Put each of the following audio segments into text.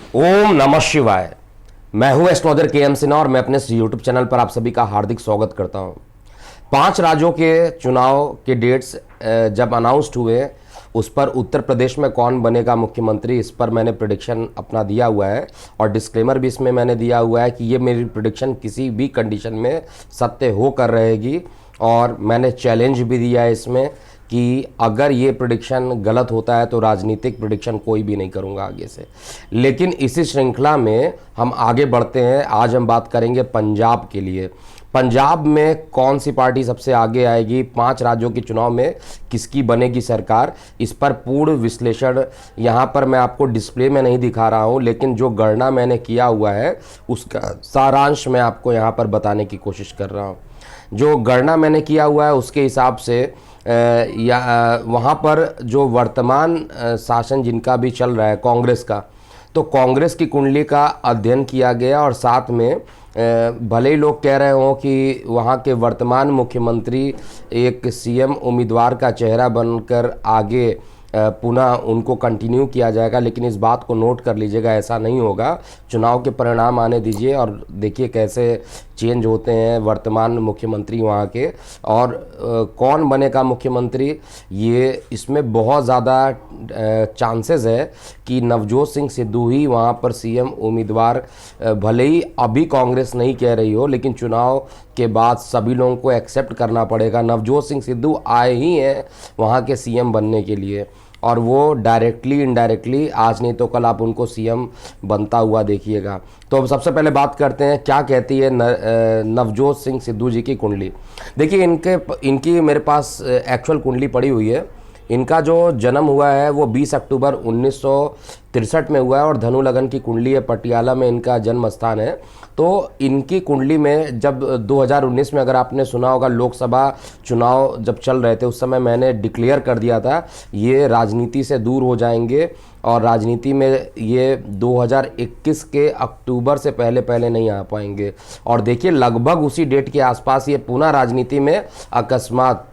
ओम नमः शिवाय। मैं हूं एस्ट्रोलॉजर के सिन्हा और मैं अपने इस यूट्यूब चैनल पर आप सभी का हार्दिक स्वागत करता हूं। 5 राज्यों के चुनाव के डेट्स जब अनाउंस्ड हुए, उस पर उत्तर प्रदेश में कौन बनेगा मुख्यमंत्री, इस पर मैंने प्रेडिक्शन अपना दिया हुआ है और डिस्क्लेमर भी इसमें मैंने दिया हुआ है कि ये मेरी प्रेडिक्शन किसी भी कंडीशन में सत्य होकर रहेगी। और मैंने चैलेंज भी दिया है इसमें कि अगर ये प्रेडिक्शन गलत होता है तो राजनीतिक प्रेडिक्शन कोई भी नहीं करूंगा आगे से। लेकिन इसी श्रृंखला में हम आगे बढ़ते हैं। आज हम बात करेंगे पंजाब के लिए। पंजाब में कौन सी पार्टी सबसे आगे आएगी, 5 राज्यों के चुनाव में किसकी बनेगी सरकार, इस पर पूर्ण विश्लेषण यहाँ पर मैं आपको डिस्प्ले में नहीं दिखा रहा हूँ, लेकिन जो गणना मैंने किया हुआ है उसका सारांश मैं आपको यहाँ पर बताने की कोशिश कर रहा हूँ। जो गणना मैंने किया हुआ है उसके हिसाब से वहाँ पर जो वर्तमान शासन जिनका भी चल रहा है कांग्रेस का, तो कांग्रेस की कुंडली का अध्ययन किया गया और साथ में भले ही लोग कह रहे हों कि वहाँ के वर्तमान मुख्यमंत्री एक सीएम उम्मीदवार का चेहरा बनकर आगे पुनः उनको कंटिन्यू किया जाएगा, लेकिन इस बात को नोट कर लीजिएगा, ऐसा नहीं होगा। चुनाव के परिणाम आने दीजिए और देखिए कैसे चेंज होते हैं वर्तमान मुख्यमंत्री वहाँ के। और कौन बनेगा मुख्यमंत्री, ये इसमें बहुत ज़्यादा चांसेस है कि नवजोत सिंह सिद्धू ही वहाँ पर सीएम उम्मीदवार, भले ही अभी कांग्रेस नहीं कह रही हो, लेकिन चुनाव के बाद सभी लोगों को एक्सेप्ट करना पड़ेगा। नवजोत सिंह सिद्धू आए ही हैं वहाँ के सीएम बनने के लिए, और वो डायरेक्टली इनडायरेक्टली आज नहीं तो कल आप उनको सीएम बनता हुआ देखिएगा। तो अब सबसे पहले बात करते हैं क्या कहती है नवजोत सिंह सिद्धू जी की कुंडली। देखिए इनकी मेरे पास एक्चुअल कुंडली पड़ी हुई है। इनका जो जन्म हुआ है वो 20 अक्टूबर 1963 में हुआ है और धनु लगन की कुंडली है। पटियाला में इनका जन्म स्थान है। तो इनकी कुंडली में जब 2019 में, अगर आपने सुना होगा, लोकसभा चुनाव जब चल रहे थे उस समय मैंने डिक्लेयर कर दिया था ये राजनीति से दूर हो जाएंगे और राजनीति में ये 2021 के अक्टूबर से पहले नहीं आ पाएंगे। और देखिए लगभग उसी डेट के आसपास ये पुनः राजनीति में अकस्मात,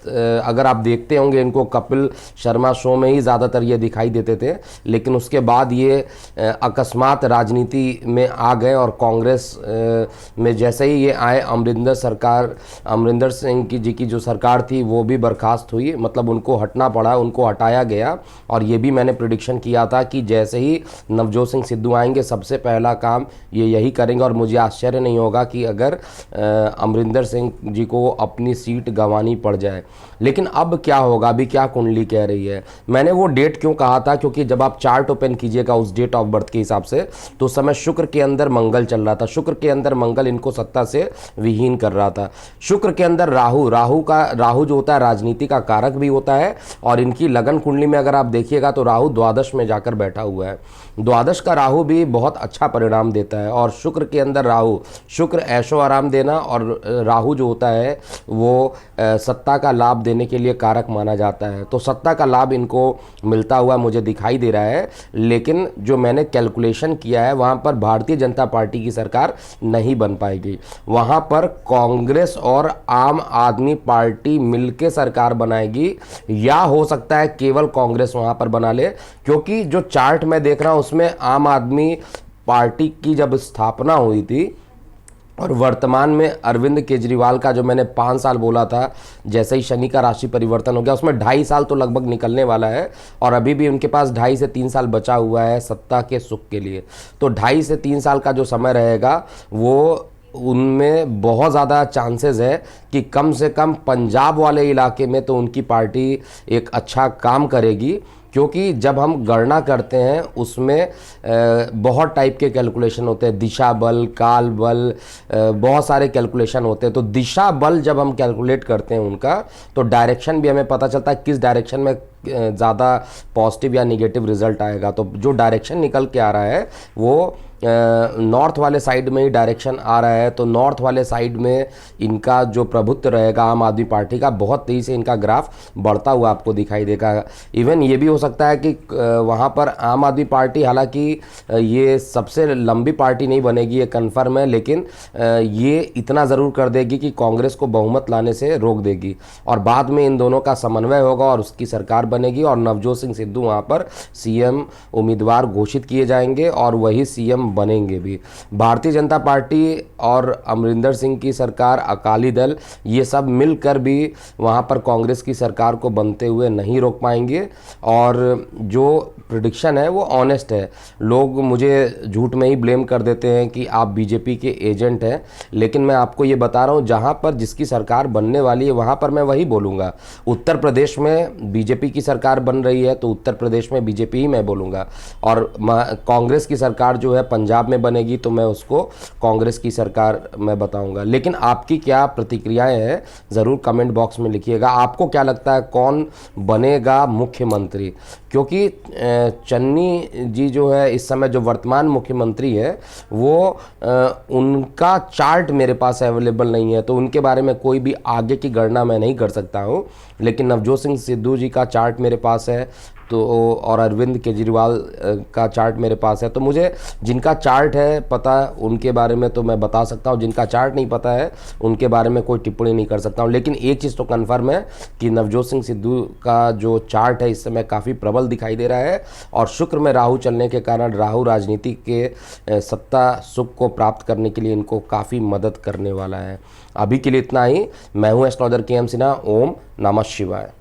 अगर आप देखते होंगे इनको कपिल शर्मा शो में ही ज़्यादातर ये दिखाई देते थे, लेकिन उसके बाद ये अकस्मात राजनीति में आ गए और कांग्रेस में जैसे ही ये आए, अमरिंदर सिंह जी की जो सरकार थी वो भी बर्खास्त हुई, मतलब उनको हटना पड़ा, उनको हटाया गया। और ये भी मैंने प्रेडिक्शन किया था कि जैसे ही नवजोत सिंह सिद्धू आएंगे सबसे पहला काम ये यही करेंगे। और मुझे आश्चर्य नहीं होगा कि अगर अमरिंदर सिंह जी को अपनी सीट गंवानी पड़ जाए। लेकिन अब क्या होगा, अभी क्या कुंडली कह रही है। मैंने वो डेट क्यों कहा था, क्योंकि जब आप चार्ट ओपन कीजिएगा उस डेट ऑफ बर्थ के हिसाब से, तो उस समय शुक्र के अंदर मंगल चल रहा था। शुक्र के अंदर मंगल इनको सत्ता से विहीन कर रहा था। शुक्र के अंदर राहु जो होता है राजनीति का कारक भी होता है। और इनकी लगन कुंडली में अगर आप देखिएगा तो राहु द्वादश में जाकर बैठा हुआ है। द्वादश का राहु भी बहुत अच्छा परिणाम देता है। और शुक्र के अंदर राहु, शुक्र ऐशो आराम देना, और राहु जो होता है वो सत्ता का लाभ देने के लिए कारक माना जाता है। तो सत्ता का लाभ इनको मिलता हुआ मुझे दिखाई दे रहा है। लेकिन जो मैंने कैलकुलेशन किया है वहाँ पर भारतीय जनता पार्टी की सरकार नहीं बन पाएगी। वहाँ पर कांग्रेस और आम आदमी पार्टी मिलकर सरकार बनाएगी, या हो सकता है केवल कांग्रेस वहाँ पर बना ले, क्योंकि जो चार्ट मैं देख रहा हूँ उसमें आम आदमी पार्टी की जब स्थापना हुई थी और वर्तमान में अरविंद केजरीवाल का जो मैंने 5 साल बोला था, जैसे ही शनि का राशि परिवर्तन हो गया उसमें 2.5 साल तो लगभग निकलने वाला है और अभी भी उनके पास 2.5 से 3 साल बचा हुआ है सत्ता के सुख के लिए। तो 2.5 से 3 साल का जो समय रहेगा वो उनमें बहुत ज़्यादा चांसेस है कि कम से कम पंजाब वाले इलाके में तो उनकी पार्टी एक अच्छा काम करेगी। क्योंकि जब हम गणना करते हैं उसमें बहुत टाइप के कैलकुलेशन होते हैं, दिशा बल, काल बल, बहुत सारे कैलकुलेशन होते हैं। तो दिशा बल जब हम कैलकुलेट करते हैं उनका, तो डायरेक्शन भी हमें पता चलता है किस डायरेक्शन में ज़्यादा पॉजिटिव या निगेटिव रिजल्ट आएगा। तो जो डायरेक्शन निकल के आ रहा है वो नॉर्थ वाले साइड में ही डायरेक्शन आ रहा है, तो नॉर्थ वाले साइड में इनका जो प्रभुत्व रहेगा आम आदमी पार्टी का, बहुत तेज़ी से इनका ग्राफ बढ़ता हुआ आपको दिखाई देगा। इवन ये भी हो सकता है कि वहाँ पर आम आदमी पार्टी, हालांकि ये सबसे लंबी पार्टी नहीं बनेगी, ये कन्फर्म है, लेकिन ये इतना ज़रूर कर देगी कि कांग्रेस को बहुमत लाने से रोक देगी और बाद में इन दोनों का समन्वय होगा और उसकी सरकार बनेगी और नवजोत सिंह सिद्धू वहाँ पर सीएम उम्मीदवार घोषित किए जाएंगे और वही सीएम बनेंगे भी। भारतीय जनता पार्टी और अमरिंदर सिंह की सरकार, अकाली दल, ये सब मिलकर भी वहाँ पर कांग्रेस की सरकार को बनते हुए नहीं रोक पाएंगे। और जो प्रिडिक्शन है वो ऑनेस्ट है। लोग मुझे झूठ में ही ब्लेम कर देते हैं कि आप बीजेपी के एजेंट हैं, लेकिन मैं आपको ये बता रहा हूँ जहाँ पर जिसकी सरकार बनने वाली है वहाँ पर मैं वही बोलूँगा। उत्तर प्रदेश में बीजेपी की सरकार बन रही है तो उत्तर प्रदेश में बीजेपी ही मैं बोलूँगा, और कांग्रेस की सरकार जो है पंजाब में बनेगी तो मैं उसको कांग्रेस की सरकार मैं बताऊँगा। लेकिन आपकी क्या प्रतिक्रियाएँ हैं ज़रूर कमेंट बॉक्स में लिखिएगा। आपको क्या लगता है कौन बनेगा मुख्यमंत्री? क्योंकि चन्नी जी जो है इस समय जो वर्तमान मुख्यमंत्री है वो उनका चार्ट मेरे पास अवेलेबल नहीं है, तो उनके बारे में कोई भी आगे की गणना मैं नहीं कर सकता हूँ। लेकिन नवजोत सिंह सिद्धू जी का चार्ट मेरे पास है तो, और अरविंद केजरीवाल का चार्ट मेरे पास है, तो मुझे जिनका चार्ट है पता उनके बारे में तो मैं बता सकता हूँ, जिनका चार्ट नहीं पता है उनके बारे में कोई टिप्पणी नहीं कर सकता हूँ। लेकिन एक चीज़ तो कन्फर्म है कि नवजोत सिंह सिद्धू का जो चार्ट है इस समय काफ़ी प्रबल दिखाई दे रहा है और शुक्र में राहु चलने के कारण राहु राजनीति के सत्ता सुख को प्राप्त करने के लिए इनको काफ़ी मदद करने वाला है। अभी के लिए इतना ही। मैं हूँ एस्ट्रोलॉजर के एम सिन्हा। ओम नमः शिवाय।